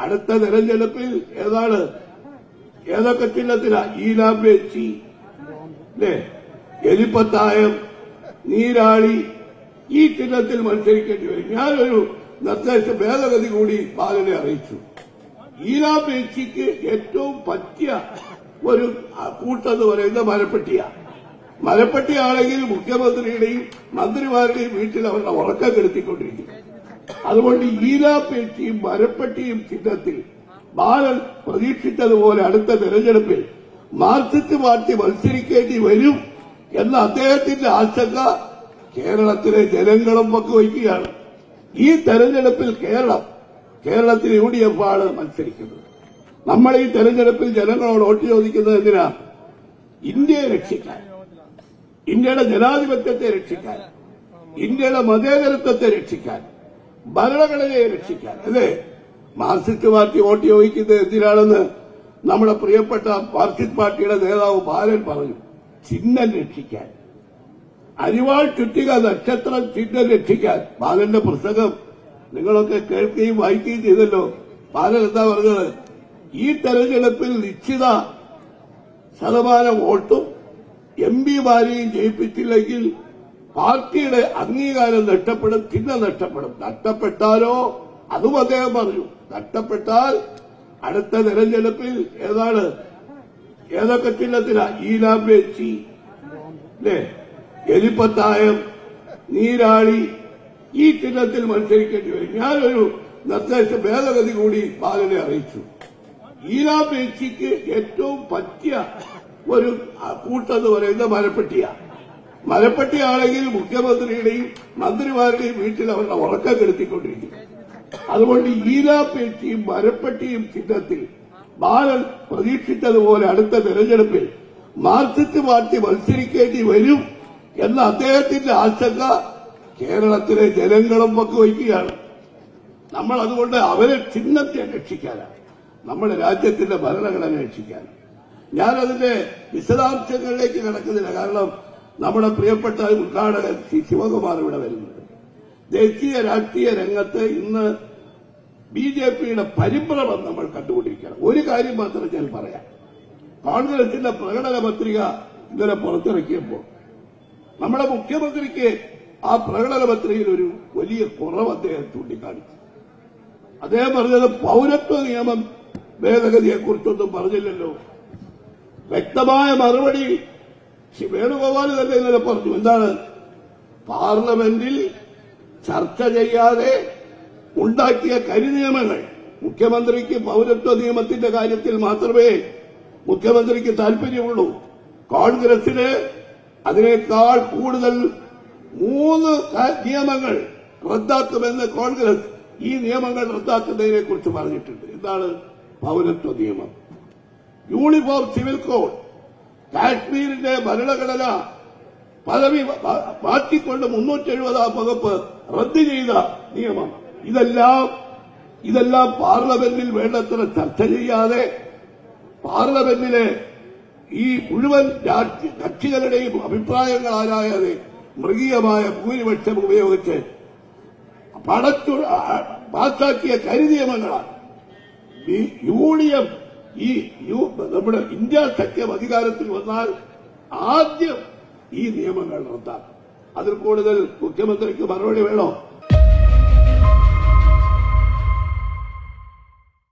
അടുത്ത തെരഞ്ഞെടുപ്പിൽ ഏതൊക്കെ ചിഹ്നത്തിലാ ഈലാമ്പേച്ചി അല്ലേ, എലിപ്പത്തായം, നീരാളി, ഈ ചിഹ്നത്തിൽ മത്സരിക്കേണ്ടി വരും. ഞാനൊരു നിർദ്ദേശ ഭേദഗതി കൂടി ബാലനെ അറിയിച്ചു. ഈലാമ്പേച്ചിക്ക് ഏറ്റവും പറ്റിയ ഒരു കൂട്ടെന്ന് പറയുന്ന മരപ്പെട്ടിയാണ്. മരപ്പെട്ടിയാണെങ്കിൽ മുഖ്യമന്ത്രിയുടെയും മന്ത്രിമാരുടെയും വീട്ടിൽ അവരുടെ ഉറക്കം കെടുത്തിക്കൊണ്ടിരിക്കും. അതുകൊണ്ട് ഈലാപ്പേച്ചിയും മരപ്പെട്ടിയും ചിഹ്നത്തിൽ ബാലൻ പ്രതീക്ഷിച്ചതുപോലെ അടുത്ത തെരഞ്ഞെടുപ്പിൽ മാർക്സിസ്റ്റ് പാർട്ടി മത്സരിക്കേണ്ടി വരും എന്ന അദ്ദേഹത്തിന്റെ ആശങ്ക കേരളത്തിലെ ജനങ്ങളും പങ്കുവയ്ക്കുകയാണ്. ഈ തെരഞ്ഞെടുപ്പിൽ കേരളത്തിൽ UDF ആണ് മത്സരിക്കുന്നത്. നമ്മൾ ഈ തെരഞ്ഞെടുപ്പിൽ ജനങ്ങളോട് വോട്ട് ചോദിക്കുന്നത് എന്തിനാ? ഇന്ത്യയെ രക്ഷിക്കാൻ, ഇന്ത്യയുടെ ജനാധിപത്യത്തെ രക്ഷിക്കാൻ, ഇന്ത്യയുടെ മതേതരത്വത്തെ രക്ഷിക്കാൻ, ഭരണഘടനയെ രക്ഷിക്കാൻ, അല്ലേ? മാർക്സിസ്റ്റ് പാർട്ടി വോട്ട് ചോദിക്കുന്നത് എന്തിനാണെന്ന് നമ്മുടെ പ്രിയപ്പെട്ട മാർക്സിസ്റ്റ് പാർട്ടിയുടെ നേതാവ് ബാലൻ പറഞ്ഞു. ചിഹ്നം രക്ഷിക്കാൻ, അരിവാൾ ചുറ്റിക നക്ഷത്രം ചിഹ്നം രക്ഷിക്കാൻ. ബാലന്റെ പുസ്തകം നിങ്ങളൊക്കെ കേൾക്കുകയും വായിക്കുകയും ചെയ്തല്ലോ. ബാലൻ എന്താ പറഞ്ഞത്? ഈ തെരഞ്ഞെടുപ്പിൽ നിശ്ചിത ശതമാനം വോട്ടും MPമാരെയും ജയിപ്പിച്ചില്ലെങ്കിൽ പാർട്ടിയുടെ അംഗീകാരം നഷ്ടപ്പെടും, ചിഹ്നം നഷ്ടപ്പെടും. നഷ്ടപ്പെട്ടാലോ, അതും അദ്ദേഹം പറഞ്ഞു, നഷ്ടപ്പെട്ടാൽ അടുത്ത തെരഞ്ഞെടുപ്പിൽ ഏതൊക്കെ ചിഹ്നത്തിലാ ഈലാമ്പേച്ചി അല്ലേ, എലിപ്പത്തായം, നീരാളി, ഈ ചിഹ്നത്തിൽ മത്സരിക്കേണ്ടി വരും. ഞാനൊരു നിർദ്ദേശ ഭേദഗതി കൂടി ബാലനെ അറിയിച്ചു. ഈലാമ്പേച്ചിക്ക് ഏറ്റവും പറ്റിയ ഒരു കൂട്ടെന്ന് പറയുന്ന മരപ്പെട്ടിയാണ്. മരപ്പെട്ടിയാണെങ്കിൽ മുഖ്യമന്ത്രിയുടെയും മന്ത്രിമാരുടെയും വീട്ടിൽ അവരുടെ ഉറക്കം കെടുത്തിക്കൊണ്ടിരിക്കും. അതുകൊണ്ട് ഈലാപ്പേച്ചിയും മരപ്പെട്ടിയും ചിഹ്നത്തിൽ ബാലൻ പ്രതീക്ഷിച്ചതുപോലെ അടുത്ത തെരഞ്ഞെടുപ്പിൽ മാർക്സിസ്റ്റ് പാർട്ടി മത്സരിക്കേണ്ടി വരും എന്ന അദ്ദേഹത്തിന്റെ ആശങ്ക കേരളത്തിലെ ജനങ്ങളും പങ്കുവയ്ക്കുകയാണ്. നമ്മൾ അതുകൊണ്ട് അവരെ ചിഹ്നത്തെ രക്ഷിക്കാനാണ്, നമ്മുടെ രാജ്യത്തിന്റെ ഭരണഘടന രക്ഷിക്കാനാണ്. ഞാനതിന്റെ വിശദാംശങ്ങളിലേക്ക് കടക്കുന്നില്ല, കാരണം നമ്മുടെ പ്രിയപ്പെട്ട ഉദ്ഘാടകൻ ശ്രീ ശിവകുമാർ ഇവിടെ വരുന്നുണ്ട്. ദേശീയ രാഷ്ട്രീയ രംഗത്ത് ഇന്ന് BJPയുടെ പരിഭ്രമം നമ്മൾ കണ്ടുകൊണ്ടിരിക്കുകയാണ്. ഒരു കാര്യം മാത്രം ഞാൻ പറയാം. കോൺഗ്രസിന്റെ പ്രകടന പത്രിക ഇന്നലെ പുറത്തിറക്കിയപ്പോൾ നമ്മുടെ മുഖ്യമന്ത്രിക്ക് ആ പ്രകടന പത്രികയിൽ ഒരു വലിയ കുറവ് അദ്ദേഹം ചൂണ്ടിക്കാണിച്ചു. അദ്ദേഹം പറഞ്ഞത് പൌരത്വ നിയമം ഭേദഗതിയെക്കുറിച്ചൊന്നും പറഞ്ഞില്ലല്ലോ. വ്യക്തമായ മറുപടി ശ്രീ വേണുഗോപാൽ തന്നെ ഇന്നലെ പറഞ്ഞു. എന്താണ്? പാർലമെന്റിൽ ചർച്ച ചെയ്യാതെ ഉണ്ടാക്കിയ കരിനിയമങ്ങൾ, മുഖ്യമന്ത്രിക്ക് പൌരത്വ നിയമത്തിന്റെ കാര്യത്തിൽ മാത്രമേ മുഖ്യമന്ത്രിക്ക് താൽപര്യമുള്ളൂ. കോൺഗ്രസിന് അതിനേക്കാൾ കൂടുതൽ 3 നിയമങ്ങൾ റദ്ദാക്കുമെന്ന് കോൺഗ്രസ് ഈ നിയമങ്ങൾ റദ്ദാക്കുന്നതിനെക്കുറിച്ച് പറഞ്ഞിട്ടുണ്ട്. എന്താണ്? പൌരത്വ നിയമം, യൂണിഫോം സിവിൽ കോഡ്, കാശ്മീരിന്റെ ഭരണഘടന പദവി മാറ്റിക്കൊണ്ട് 370 വകുപ്പ് റദ്ദ് ചെയ്ത നിയമം. ഇതെല്ലാം പാർലമെന്റിൽ വേണ്ടത്ര ചർച്ച ചെയ്യാതെ പാർലമെന്റിലെ ഈ മുഴുവൻ കക്ഷികളുടെയും അഭിപ്രായങ്ങൾ ആരായാതെ മൃഗീയമായ ഭൂരിപക്ഷം ഉപയോഗിച്ച് പാസാക്കിയ കരിനിയമങ്ങളാണ്. UDF നമ്മുടെ ഇന്ത്യ സഖ്യം അധികാരത്തിൽ വന്നാൽ ആദ്യം ഈ നിയമങ്ങൾ റദ്ദാക്കും. അതിൽ കൂടുതൽ മുഖ്യമന്ത്രിക്ക് മറുപടി വേണോ?